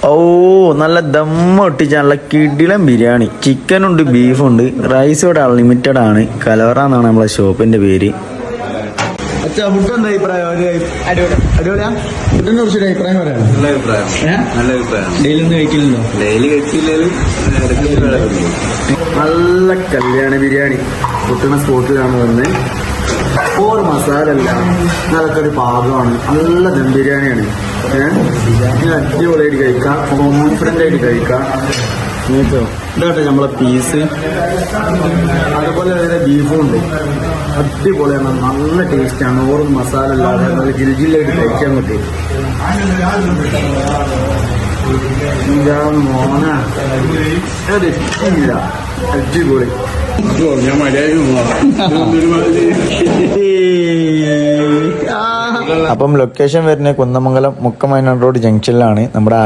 ഓ നല്ല ദമ്മ ഒട്ടിച്ച നല്ല കിടിലം ബിരിയാണി. ചിക്കനുണ്ട്, ബീഫുണ്ട്. റൈസ് ഇവിടെ അൺലിമിറ്റഡ് ആണ്. കലവറ എന്നാണ് നമ്മളെ ഷോപ്പിന്റെ പേര്. ഫുഡ് എന്താ അഭിപ്രായം? അടിപൊളിയാ? ഫുഡിനെ കുറിച്ചൊരു അഭിപ്രായം പറയാം. നല്ല അഭിപ്രായം. ഡെയിലി ഒന്നും കഴിക്കില്ലല്ലോ? ഡെയിലി കഴിച്ചില്ലേലും നല്ല കല്യാണ ബിരിയാണി കിട്ടുന്ന സ്പോട്ടിലാണ് വന്ന്. ഒരു മസാല അല്ല, നല്ലൊക്കെ ഒരു പാകമാണ്. നല്ല ദം ബിരിയാണിയാണ്. അടിപൊളിയായിട്ട് കഴിക്കാം, കോൺഫിഡന്റ് ആയിട്ട് കഴിക്കാം. ഇതാട്ടെ നമ്മളെ പീസ്. അതുപോലെ വേറെ ബീഫും ഉണ്ട്. അടിപൊളിയാണ്, നല്ല ടേസ്റ്റാണ്. ഓരോ മസാല അല്ലാതെ നല്ല ജിൽജില്ലായിട്ട് കഴിക്കാൻ പറ്റും. മോന ഇല്ല, അടിപൊളി. അപ്പം ലൊക്കേഷൻ വരുന്നത് കുന്നമംഗലം മുക്കമൈനാട് റോഡ് ജംഗ്ഷനിലാണ് നമ്മുടെ